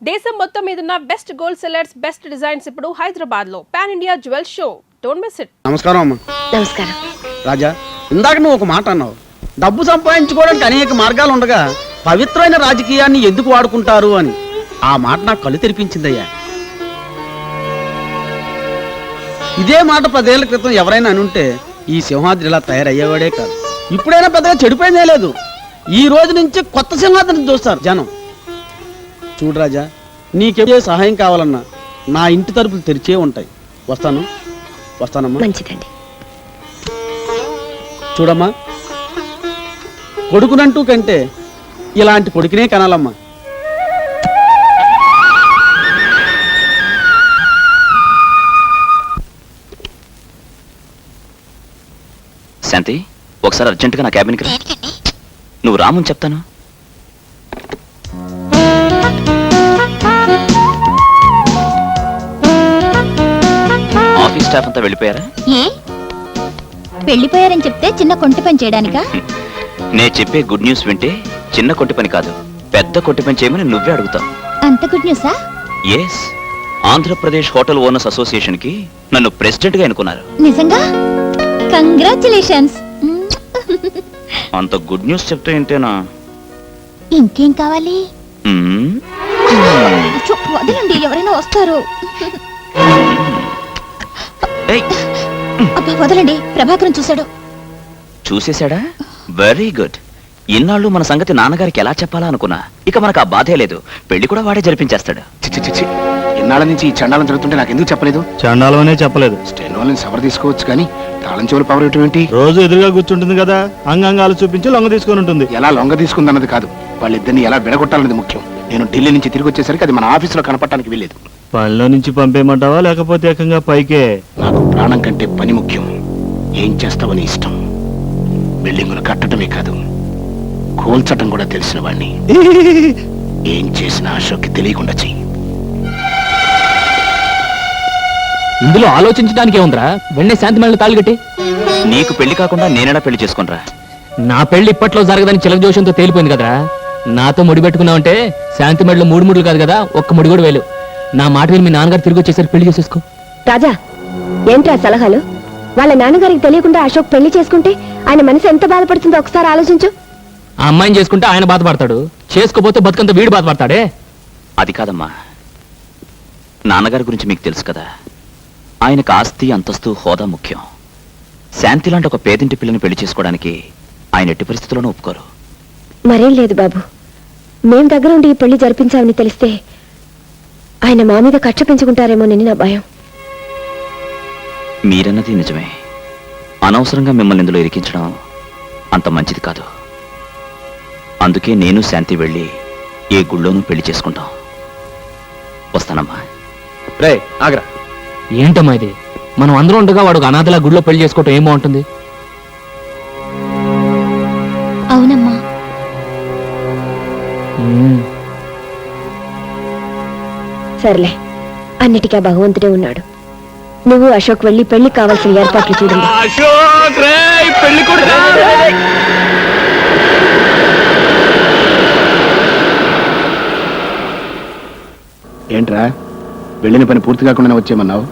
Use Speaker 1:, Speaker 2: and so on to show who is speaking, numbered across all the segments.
Speaker 1: దేశం మొత్తం మీదున్న best gold sellers best designs ఇప్పుడు హైదరాబాద్ లో pan India jewel show. Don't miss it.
Speaker 2: నమస్కారం అమ్మా.
Speaker 3: నమస్కారం
Speaker 2: రాజా, ఇందాక నువ్వు ఒక మాట అన్నావు, డబ్బు సంపాదించుకోవడానికి అనేక మార్గాలు ఉండగా పవిత్రమైన రాజకీయాన్ని ఎందుకు వాడుకుంటారు అని. ఆ మాట నాకు కళ్ళు తెరిపించిందయ్యా. ఇదే మాట 10 ఏళ్ల క్రితం ఎవరైనా అనుంటే ఈ సింహాద్రి ఇలా తయారయ్యేవాడే కాదు. ఇప్పుడైనా పెద్దగా చెడిపోయిందే లేదు. ఈ రోజు నుంచి కొత్త సింహాద్రిని చూస్తారు జనం. చూడు రాజా, నీకే సహాయం కావాలన్నా నా ఇంటి తలుపులు తెరిచే ఉంటాయి. వస్తానమ్మా.
Speaker 3: మంచిదండి.
Speaker 2: చూడమ్మా, కొడుకునంటూ కంటే ఇలాంటి కొడుకునే కనాలమ్మా.
Speaker 4: శాంతి, ఒకసారి అర్జెంటుగా నా క్యాబిన్కి రా. నువ్వు రాముని చెప్తాను. ఆఫీస్ స్టాఫ్ అంతా వెళ్ళిపోయారా?
Speaker 3: వెళ్ళిపోయారని చెప్తే చిన్న కొంటి పని చేయడానికా?
Speaker 4: నేను చెప్పే గుడ్ న్యూస్ వింటే చిన్న కొట్టి పని కాదు, పెద్ద కొట్టి పని చేయమని నువ్వే అడుగుతావు.
Speaker 3: అంత good న్యూసా?
Speaker 4: Yes, Andhra Pradesh hotel owners association కి నన్ను ప్రెసిడెంట్ గా ఎన్నుకున్నారు.
Speaker 3: నిజంగా? కంగ్రాచులేషన్స్.
Speaker 4: అంత గుడ్ న్యూస్ చెప్తే ఏంటేనా?
Speaker 3: ఇంకేం కావాలి? వదలండి, ఎవరైనా వస్తారు. అబ్బా వదలండి, ప్రభాకరం చూశాడు.
Speaker 4: చూసేశాడా? Very good. ఇన్నాళ్ళు మన సంగతి నాన్నగారికి ఎలా చెప్పాలా అనుకున్నా. ఇక మనకు ఆ బాధే లేదు. పెళ్లి కూడా వాడే జరిపించేస్తాడు.
Speaker 5: ఇన్నాళ్ళ నుంచి ఈ చండాలం జరుగుతుంటే నాకు ఎందుకు చెప్పలేదు?
Speaker 6: చండాలం అనే చెప్పలేదు.
Speaker 5: స్టెనోలని సవర్ తీసుకోవచ్చు కానీ తాళం చెవులు పవర్ ఏంటి?
Speaker 6: రోజు ఎదురుగా కూర్చుంటుంది కదా, అంగాంగాలు చూపించి లొంగ తీసుకొని ఉంటుంది.
Speaker 5: ఎలా లొంగ తీసుకుందన్నది కాదు, వాళ్ళిద్దరిని ఎలా విడగొట్టాలన్నది ముఖ్యం. నేను ఢిల్లీ నుంచి తిరిగి వచ్చేసరికి అది మన ఆఫీసులో కనపడటానికి వెళ్ళలేదు.
Speaker 6: పనిలో నుంచి పంపేయమంటావా లేకపోతే ఏకంగా పైకే?
Speaker 5: నాకు ప్రాణం కంటే పని ముఖ్యం. ఏం చేస్తావని ఇష్టం. బిల్డింగులు కట్టడమే కాదు, కూల్చటం కూడా తెలిసిన వాడిని. ఏం చేసినా అశోక్కి తెలియకుండా చెయ్యి.
Speaker 7: ఇందులో ఆలోచించడానికి ఏముందిరా? వెంటనే శాంతి మేళ తాళి కట్టి.
Speaker 4: నీకు పెళ్లి కాకుండా నేనేనా పెళ్లి చేసుకునరా?
Speaker 7: నా పెళ్లి ఇప్పట్లో జరగదని చిలక జోషంతో తేలిపోయింది కదరా. నాతో ముడి పెట్టుకున్నావంటే శాంతి మెడలో 3 ముడులు కాదు కదా, ఒక్క ముడి కూడా వేలు. నా మాట విని మీ నాన్నగారు తిరిగి వచ్చేసరికి పెళ్లి చేసేసుకో.
Speaker 3: రాజా, ఏంట్రా సలహాలు? వాళ్ళ నాన్నగారికి తెలియకుండా అశోక్ పెళ్లి చేసుకుంటే ఆయన మనసు ఎంత బాధపడుతుందో ఒకసారి ఆలోచించు.
Speaker 7: ఆ అమ్మాయిని చేసుకుంటే ఆయన బాధపడతాడు, చేసుకోపోతే బతుకంత వీడు బాధపడతాడే.
Speaker 4: అది కాదమ్మా, నాన్నగారి గురించి మీకు తెలుసు కదా. ఆయనకు ఆస్తి, అంతస్తు, హోదా ముఖ్యం. శాంతి లాంటి ఒక పేదింటి పిల్లని పెళ్లి చేసుకోవడానికి ఆయన ఎట్టి పరిస్థితుల్లోనూ ఒప్పుకోరు.
Speaker 3: మరేం లేదు బాబు, మేం దగ్గర ఉండి ఈ పెళ్లి జరిపించామని తెలిస్తే ఆయన మా మీద కక్ష పెంచుకుంటారేమోనని నా భయం.
Speaker 4: మీరన్నది నిజమే. అనవసరంగా మిమ్మల్ని ఇందులో ఇరికించడం అంత మంచిది కాదు. అందుకే నేను శాంతి వెళ్ళి ఏ గుళ్ళోనూ పెళ్లి చేసుకుంటాం. వస్తానమ్మా.
Speaker 2: రే ఆగ్రా.
Speaker 7: ఏంటమ్మా ఇది? మనం అందరూ ఉండగా వాడు అనాథలా గుడిలో పెళ్లి చేసుకోవటం ఏం బాగుంటుంది?
Speaker 3: అవునమ్మా. సర్లే, అన్నిటికీ భగవంతుడే ఉన్నాడు. నువ్వు అశోక్ వెళ్ళి పెళ్లి కావాల్సిన ఏర్పాట్లు చూడండి.
Speaker 5: ఏంట్రా, వెళ్ళిన పని పూర్తి కాకుండా వచ్చేయమన్నావు?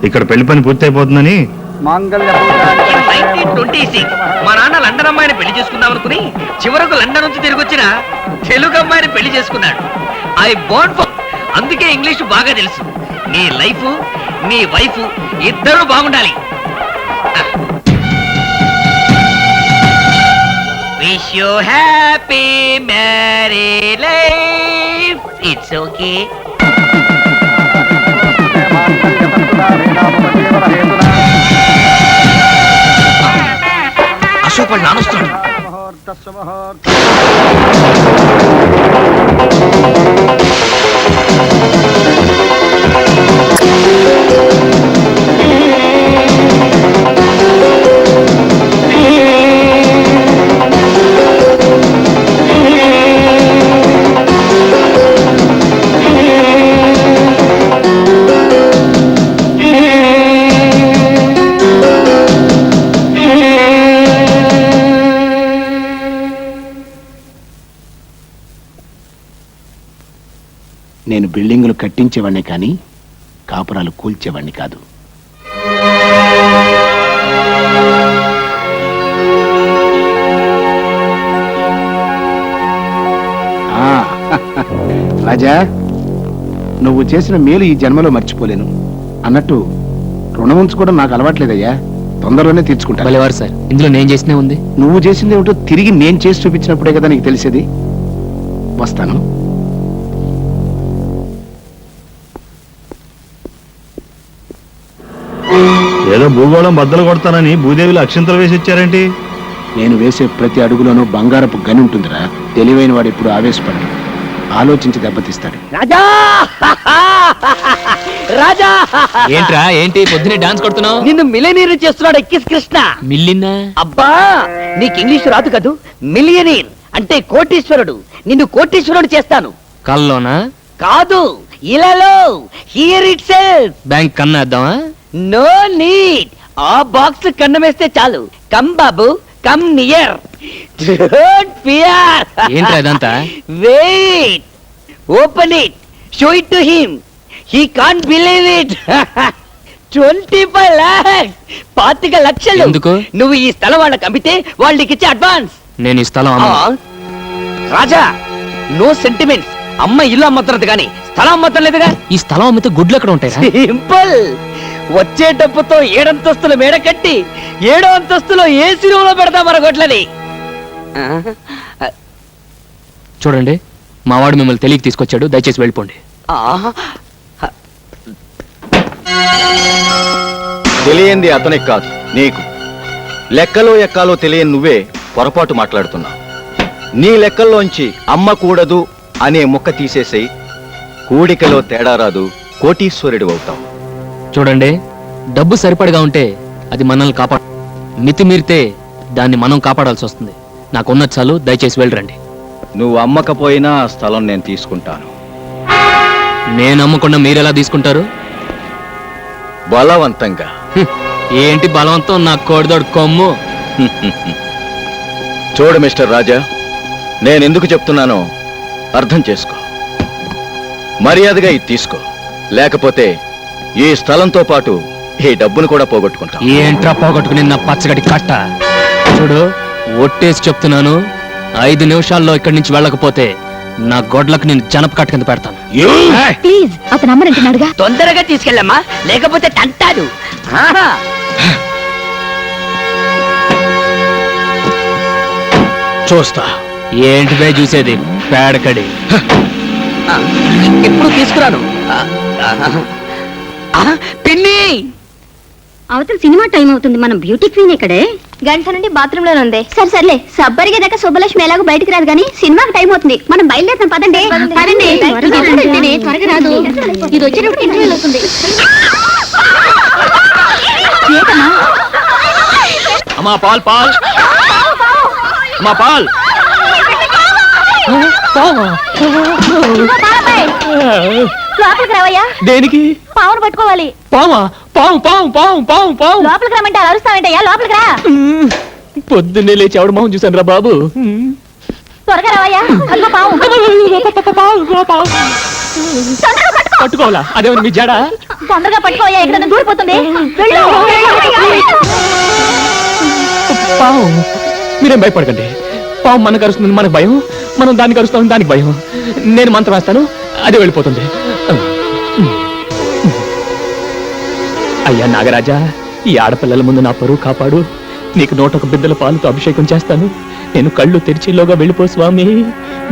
Speaker 6: ఇక్కడ పెళ్లి పని పూర్తి అయిపోతుందని.
Speaker 8: మా నాన్న లండన్ అమ్మాయిని పెళ్లి చేసుకుందాం అనుకుని చివరకు లండన్ నుంచి తిరిగి వచ్చిన తెలుగు అమ్మాయిని పెళ్లి చేసుకున్నాడు. ఐ బోర్న్ ఫర్, అందుకే ఇంగ్లీష్ బాగా తెలుసు. నీ లైఫ్, నీ వైఫ్ ఇద్దరూ బాగుండాలి. Wish you happy married life. It's okay. Ashok వాళ్ళు నానొస్తాడు.
Speaker 5: నేను బిల్డింగులు కట్టించేవాడిని కానీ కాపురాలు కూల్చేవాడిని కాదు. ఆ, రాజా, నువ్వు చేసిన మేలు ఈ జన్మలో మర్చిపోలేను. అన్నట్టు రుణం ఉంచుకోవడం నాకు అలవాట్లేదయ్యా, తొందరలోనే తీర్చుకుంటా.
Speaker 7: భలేవారు సార్, ఇందులో నేను చేసినే ఉంది.
Speaker 5: నువ్వు చేసింది ఏమిటో తిరిగి నేను చేసి చూపించినప్పుడే కదా నీకు తెలిసేది. వస్తాను.
Speaker 6: ఏదో భూగోళం బద్దలు కొడతానని భూదేవిలో అక్షింతలు వేసి ఇచ్చారేంటి?
Speaker 5: నేను వేసే ప్రతి అడుగులోనూ బంగారపు గని ఉంటుందిరా. తెలివైన వాడు ఎప్పుడు ఆవేశపడడు, ఆలోచించి దెబ్బతీస్తాడు.
Speaker 8: రాజా రాజా
Speaker 7: ఏంట్రా ఏంటి పొద్దునే డాన్స్ కొడుతున్నావు?
Speaker 8: నిన్ను మిలియనీర్ చేస్తున్నాడు కిస్ కృష్ణ.
Speaker 7: మిల్లిన్నా?
Speaker 8: అబ్బా నీకు ఇంగ్లీష్ రాదు కదూ. మిలియనీర్ అంటే కోటీశ్వరుడు. నిన్ను కోటీశ్వరుడు చేస్తాను.
Speaker 7: కల్లోనా?
Speaker 8: కాదు, ఇలాలో. Here itself.
Speaker 7: బ్యాంక్ కన్నా వేద్దామా?
Speaker 8: No need. ఆ బాక్స్ కన్నమేస్తే చాలు. కమ్ బాబు, కమ్ నియర్. Don't fear.
Speaker 7: ఏంట్రా ఇదంతా?
Speaker 8: Wait. Open it. Show it to him. He can't believe it. 25 lakhs. 25 లక్షలు.
Speaker 7: ఎందుకు?
Speaker 8: నువ్వు ఈ స్థలం వాళ్ళకి అమ్మితే వాళ్ళకి ఇచ్చే అడ్వాన్స్.
Speaker 7: నేను ఈ స్థలం అమ్మను.
Speaker 8: రాజా, నో సెంటిమెంట్స్. అమ్మ ఇల్లు అమ్మతున్నది కానీ స్థలం అమ్మతలేదుగా.
Speaker 7: ఈ స్థలం అమ్మితే గుడ్లు ఎక్కడ ఉంటాయి?
Speaker 8: సింపుల్. వచ్చే డబ్బుతో 7 అంతస్తులు మేడ కట్టి 7వ అంతస్తులో ఏసీ రూమ్ లో పెడతా మన గొడ్లని.
Speaker 7: చూడండి, మా వాడు మిమ్మల్ని తెలియక తీసుకొచ్చాడు, దయచేసి వెళ్ళిపోండి.
Speaker 4: తెలియంది అతనికి కాదు, నీకు. లెక్కలో ఎక్కాలో తెలియని నువ్వే పొరపాటు మాట్లాడుతున్నావు. నీ లెక్కల్లోంచి అమ్మకూడదు అనే ముక్క తీసేసేయి. కూడికలో తేడా రాదు, కోటీశ్వరుడు అవుతావు.
Speaker 7: చూడండి, డబ్బు సరిపడగా ఉంటే అది మనల్ని కాపాడు, మితిమీరితే దాన్ని మనం కాపాడాల్సి వస్తుంది. నాకున్న చాలు, దయచేసి వెళ్ళరండి.
Speaker 4: నువ్వు అమ్మకపోయినా ఆ స్థలం నేను తీసుకుంటాను.
Speaker 7: నేను అమ్మకుండా మీరెలా తీసుకుంటారు?
Speaker 4: బలవంతంగా.
Speaker 7: హ్మ్. ఏంటి బలవంతం? నా కోడిదోడు కొమ్ము.
Speaker 4: చూడు మిస్టర్ రాజా, నేనెందుకు చెప్తున్నానో అర్థం చేసుకో. మర్యాదగా ఇది తీసుకో, లేకపోతే ఈ స్థలంతో పాటు ఈ డబ్బును కూడా పోగొట్టుకుంటా.
Speaker 7: ఏంట్రా పోగొట్టుకుని నా పచ్చగడి కట్ట? చూడు, ఒట్టేసి చెప్తున్నాను, 5 నిమిషాల్లో ఇక్కడి నుంచి వెళ్ళకపోతే నా గొడ్లకు నేను జనప కట్ట కింద పెడతాను.
Speaker 3: ప్లీజ్, అతను అమ్మనంటున్నాడుగా.
Speaker 8: తొందరగా తీసుకెళ్ళమ్మా, లేకపోతే తంటాడు. ఆహా.
Speaker 4: చూస్తా.
Speaker 7: ఏంటిదే చూసేది? పేడకడి.
Speaker 8: ఎప్పుడు తీసుకురాను. పిన్ని,
Speaker 3: అవతల సినిమా టైం అవుతుంది, మనం బ్యూటీ క్వీన్ ఇక్కడే. గంట నుండి బాత్రూమ్ లోనే ఉంది. సరే సర్లే, సబ్బరిగే దాకా శుభలక్ష్మి ఎలాగో బయటికి రాదు కానీ సినిమాకి టైం అవుతుంది, మనం బయలుదేరుతాం. పదండి పదండి. త్వరగా రాదు, ఇది వచ్చేటప్పుడు ఇంటర్వ్యూలు వస్తుంది.
Speaker 7: అమ్మా పాల్, పాల్, అమ్మా పాల్.
Speaker 3: లోపలికి రావయ్యా.
Speaker 7: దేనికి?
Speaker 3: పావును పట్టుకోవాలి.
Speaker 7: పామా? పాము పాము పాము పాము పాము.
Speaker 3: లోపలికి రమ్మంటే అలా అరుస్తావేంటయ్యా, లోపలికి రా.
Speaker 7: పొద్దున్నే లేచి ఎవడు మొహం చూశాను రా బాబు.
Speaker 3: త్వరగా రావయ్యా. అదిగో పావు. తొందరగా పట్టుకో.
Speaker 7: పట్టుకోవాలా? అదేమన్నా మీ జడ?
Speaker 3: తొందరగా పట్టుకోవయ్యా, ఇక్కడ దూరిపోతుంది. వెళ్ళు.
Speaker 7: పాము. మీరేం భయపడకండి. పాము మనకు అరుస్తుంది, మనకు భయం. మనం దానికి అరుస్తాం, దానికి భయం. నేను మంత్రం వేస్తాను, అదే వెళ్ళిపోతుంది. అయ్యా నాగరాజా, ఈ ఆడపిల్లల ముందు నా పరువు కాపాడు. నీకు 101 బిద్దల పాలతో అభిషేకం చేస్తాను. నేను కళ్ళు తెరిచిలోగా వెళ్ళిపో స్వామి,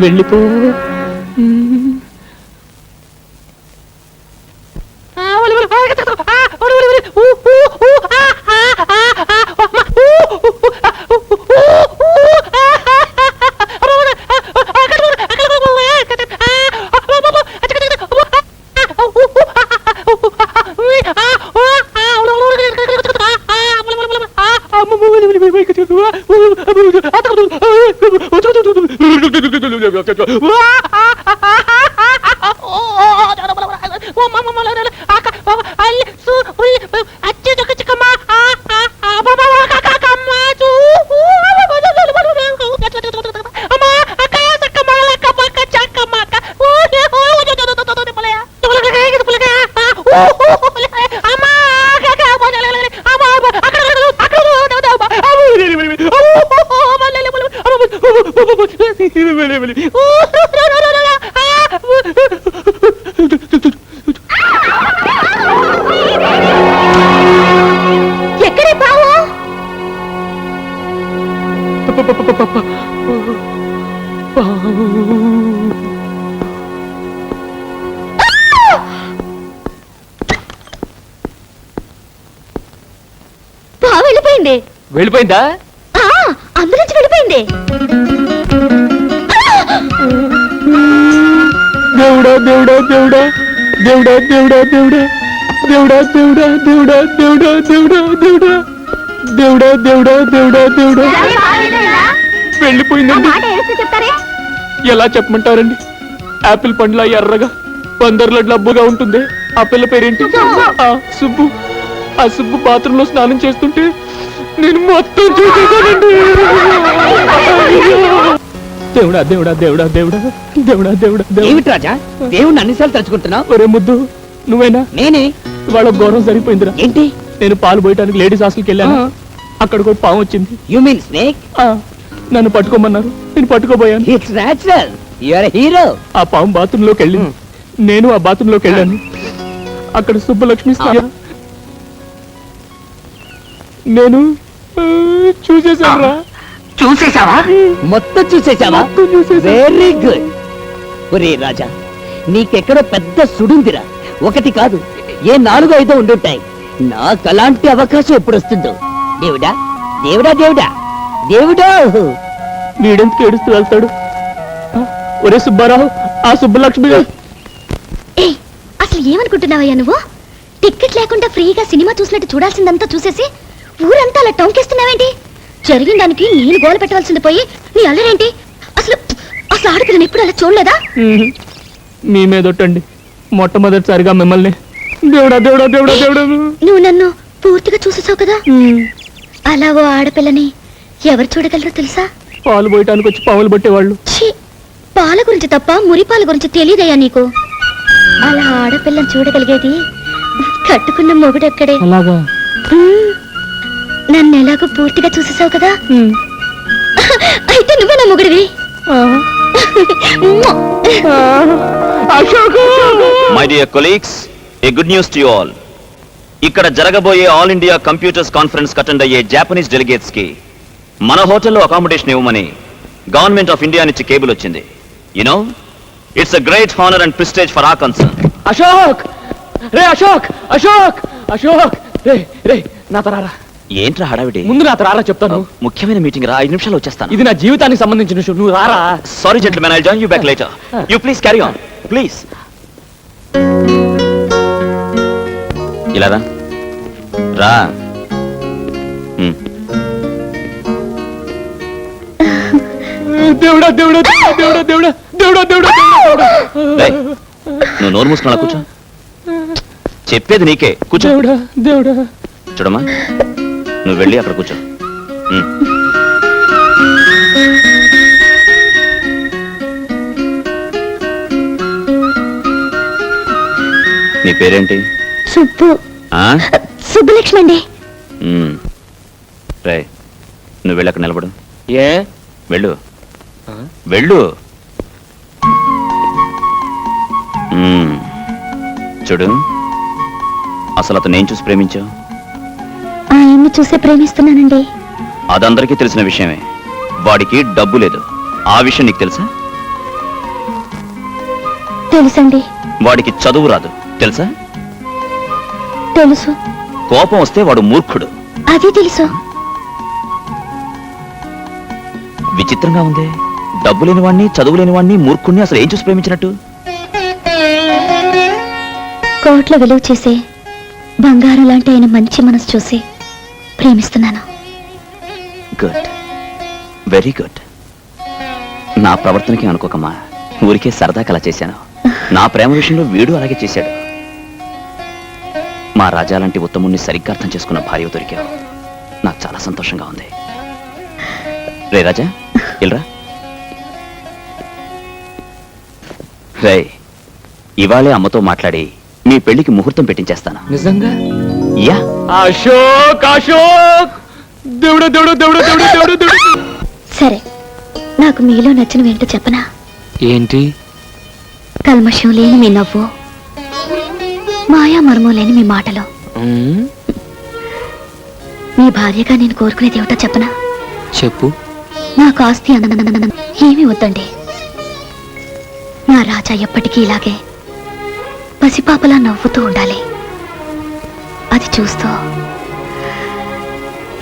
Speaker 7: వెళ్ళిపో.
Speaker 3: బాగా వెళ్ళిపోయింది.
Speaker 7: వెళ్ళిపోయిందా?
Speaker 3: అందులోంచి వెళ్ళిపోయింది.
Speaker 7: దేవుడా దేవుడా దేవుడా దేవుడా దేవుడా దేవుడా దేవుడా దేవుడా దేవుడా దేవుడా దేవుడా దేవుడా దేవుడా దేవుడా దేవుడా దేవుడా వెళ్ళిపోయిందండి.
Speaker 3: చెప్తారే
Speaker 7: ఎలా చెప్పమంటారండి? యాపిల్ పండ్ల ఎర్రగా 100 లడ్లబ్బుగా ఉంటుంది. ఆ పిల్ల పేరేంటి? ఆ సుబ్బు. ఆ సుబ్బు బాత్రూమ్ లో స్నానం చేస్తుంటే నేను మొత్తం చూసేసానండి. దేవుడా దేవుడా దేవుడా దేవుడా దేవుడా దేవుడా
Speaker 8: ఏమిటి రాజా దేవుణ్ణి అన్నిసార్లు తలుచుకుంటున్నావు?
Speaker 7: ఒరే ముద్దు, నువ్వేనా?
Speaker 8: నేనే.
Speaker 7: ఇవాళ ఘోరం సరిపోయిందిరా.
Speaker 8: ఏంటి?
Speaker 7: నేను పాలు పోయటానికి లేడీస్ హాస్టల్కి వెళ్ళాను. అక్కడికి ఒక పాము వచ్చింది.
Speaker 8: You mean snake?
Speaker 7: నన్ను పట్టుకోమన్నారు. నేను పట్టుకోబోయాను.
Speaker 8: It's natural. You are hero.
Speaker 7: ఆ పాము బాత్రూమ్ లోకి వెళ్ళింది. నేను ఆ బాత్రూమ్ లోకి వెళ్ళాను. అక్కడ సుబ్బలక్ష్మి నేను చూసేసాను.
Speaker 8: చూసేశావా? మొత్తం చూసేశావా? Very good. ఒరే రాజా, నీకెక్కడో పెద్ద సుడుందిరా. ఒకటి కాదు, ఏ 4-5 ఉండుంటాయి. నాకు అలాంటి అవకాశం ఎప్పుడు వస్తుందో. దేవుడా దేవుడా దేవుడా దేవుడా.
Speaker 7: వీడెందుకు ఏడుస్తూ వెళ్తాడు? ఒరే సుబ్బారావు, ఆ సుబ్బలక్ష్మి
Speaker 3: అసలు ఏమనుకుంటున్నావయ్యా నువ్వు? టికెట్ లేకుండా ఫ్రీగా సినిమా చూసినట్టు చూడాల్సిందంతా చూసేసి ఊరంతా అలా టౌన్కేస్తున్నావేంటి? జరిగిన దానికి నేను గోల పెట్టవలసింది పోయి నీ అల్లరేంటి? అసలు అసలు ఆడపిల్లని ఎప్పుడు అలా చూడలేదా?
Speaker 7: మీ మీదొట్టండి మొట్టమొదటిసారిగా మిమ్మల్ని. దేవుడా దేవుడా దేవుడా దేవుడా.
Speaker 3: నువ్వు నన్ను పూర్తిగా చూసేసావు కదా. అలా ఓ ఆడపిల్లని ఎవరు చూడగలరో తెలుసా?
Speaker 7: పాలు పోయటానికి వచ్చి పావులు పట్టేవాళ్ళు.
Speaker 3: ఛీ, పాల గురించి తప్ప మురిపాల గురించి తెలియదయ్యా నీకు. అలా ఆడపిల్లని చూడగలిగేది కట్టుకున్న మొగుడెక్కడే.
Speaker 7: అలాగా?
Speaker 3: నన్ను ఎలాగో పూర్తిగా చూసేసావు కదా. అయితే నువ్వే నా మొగుడివి.
Speaker 4: My dear colleagues, a good news to you all. ఇక్కడ జరగబోయే all India computers conference attend అయ్యే జాపనీస్ డెలిగేట్స్ కి మన హోటల్లో అకామిడేషన్ ఇవ్వమని గవర్నమెంట్ ఆఫ్ ఇండియా నుంచి కేబుల్ వచ్చింది. You know, it's a great honour and prestige for our concern.
Speaker 7: Ashok రే, అశోక్ అశోక్ అశోక్ రే రే, నా తరారా.
Speaker 4: ఏంట్రా హడావిడి?
Speaker 7: ముందు నా తరారా చెప్తాను.
Speaker 4: ముఖ్యమైన మీటింగ్ రా, 5 నిమిషాలు వచ్చేస్తాను.
Speaker 7: ఇది నా జీవితానికి సంబంధించిన విషయం. నువ్వు రారా.
Speaker 4: Sorry gentlemen, I'll join you back later. You please carry on please. ఇలా రా రా.
Speaker 7: దేవుడా దేవుడా దేవుడా దేవుడా దేవుడా దేవుడా దేవుడా.
Speaker 4: నువ్వు నోరు మూసుకున్నా కూర్చో. చెప్పేది నీకే, కూర్చో.
Speaker 7: దేవుడా దేవుడా.
Speaker 4: చూడమ్మా, నువ్వు వెళ్ళి అక్కడ కూర్చో. నీ పేరేంటి?
Speaker 3: సుబ్బు.
Speaker 4: ఆ?
Speaker 3: సుబ్బలక్ష్మి అండి.
Speaker 4: రే, నువ్వు వెళ్ళి అక్కడ నిలబడు.
Speaker 7: ఏ?
Speaker 4: వెళ్ళు వెళ్ళు. చూడు, అసలు అతను ఏం చూసి ప్రేమించావు?
Speaker 3: ఆయన్ని చూసే ప్రేమిస్తున్నానండి.
Speaker 4: అదందరికీ తెలిసిన విషయమే. వాడికి డబ్బు లేదు, ఆ విషయం నీకు తెలుసా?
Speaker 3: తెలుసండి.
Speaker 4: వాడికి చదువు రాదు, తెలుసా?
Speaker 3: తెలుసు.
Speaker 4: కోపం వస్తే వాడు మూర్ఖుడు.
Speaker 3: అది తెలుసు.
Speaker 4: విచిత్రంగా ఉంది. డబ్బు లేని వాడిని, చదువు లేని వాడిని, మూర్ఖుడిని అసలు ఏం చూసి ప్రేమించినట్టు?
Speaker 3: కోట్ల విలువ చేసే బంగారం లాంటి ఆయన మంచి మనసు చూసి ప్రేమిస్తున్నాను.
Speaker 4: Good, very good. నా ప్రవర్తనకి అనుకోకమ్మా, ఊరికే సరదాకి అలా చేశాను. నా ప్రేమ విషయంలో వీడు అలాగే చేశాడు. మా రాజా లాంటి ఉత్తముణ్ణి సరిగ్గా అర్థం చేసుకున్న భార్య దొరికావు. నాకు చాలా సంతోషంగా ఉంది. రే రాజా, ఇల్రా. రే, ఇవాళే అమ్మతో మాట్లాడి మీ పెళ్లికి ముహూర్తం పెట్టించేస్తాను.
Speaker 7: నిజంగా?
Speaker 4: యా.
Speaker 7: అశోక్ అశోక్ దేవుడా దేవుడా దేవుడా దేవుడా దేవుడా దేవుడా.
Speaker 3: సరే, నాకు మీలో నచ్చినవేంటో చెప్పనా?
Speaker 7: ఏంటి?
Speaker 3: కల్మషం లేని మీ నవ్వు, మాయా మర్మం లేని మీ మాటలు. మీ భార్యగా నేను కోరుకునేది ఏమిటో చెప్పనా?
Speaker 7: చెప్పు.
Speaker 3: నాకు ఆస్తి ఏమీ వద్దండి. నా రాజా ఎప్పటికీ ఇలాగే పసిపాపలా నవ్వుతూ ఉండాలి. అది చూస్తూ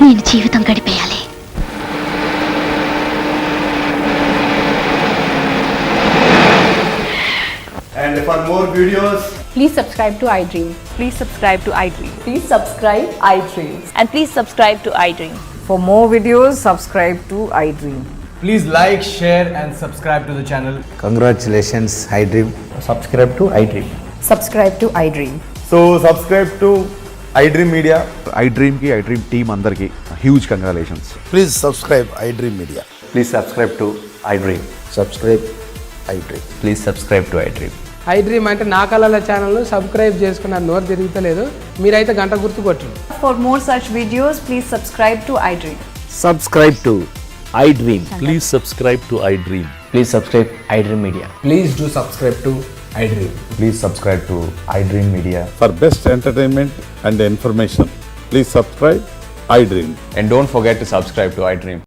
Speaker 3: నేను జీవితం గడిపేయాలి.
Speaker 9: And for more videos,
Speaker 1: Please subscribe to iDream.
Speaker 10: Please subscribe to iDream.
Speaker 1: Please subscribe iDream.
Speaker 10: And please subscribe to iDream.
Speaker 11: For more videos, subscribe to iDream.
Speaker 9: please like, share, and subscribe to the channel.
Speaker 12: Congratulations, iDream.
Speaker 9: Subscribe to iDream.
Speaker 11: Subscribe to iDream.
Speaker 9: So subscribe to iDream Media.
Speaker 12: iDream ki iDream team andarki huge congratulations.
Speaker 5: Please subscribe iDream Media.
Speaker 12: Please subscribe to iDream.
Speaker 5: Subscribe iDream.
Speaker 12: Please subscribe to iDream.
Speaker 11: iDream అంటే నా కళల channel subscribe చేసుకున్న నోరు తిరుగుతలేదు. మీరైతే గంట గుర్తు కొట్టండి.
Speaker 10: For more such videos, please subscribe to iDream.
Speaker 5: Subscribe to iDream.
Speaker 12: Please subscribe to iDream.
Speaker 8: Please subscribe iDream Media.
Speaker 9: Please do subscribe to iDream.
Speaker 12: Please subscribe to iDream Media.
Speaker 6: For best entertainment and information, please subscribe iDream.
Speaker 12: And don't forget to subscribe to iDream.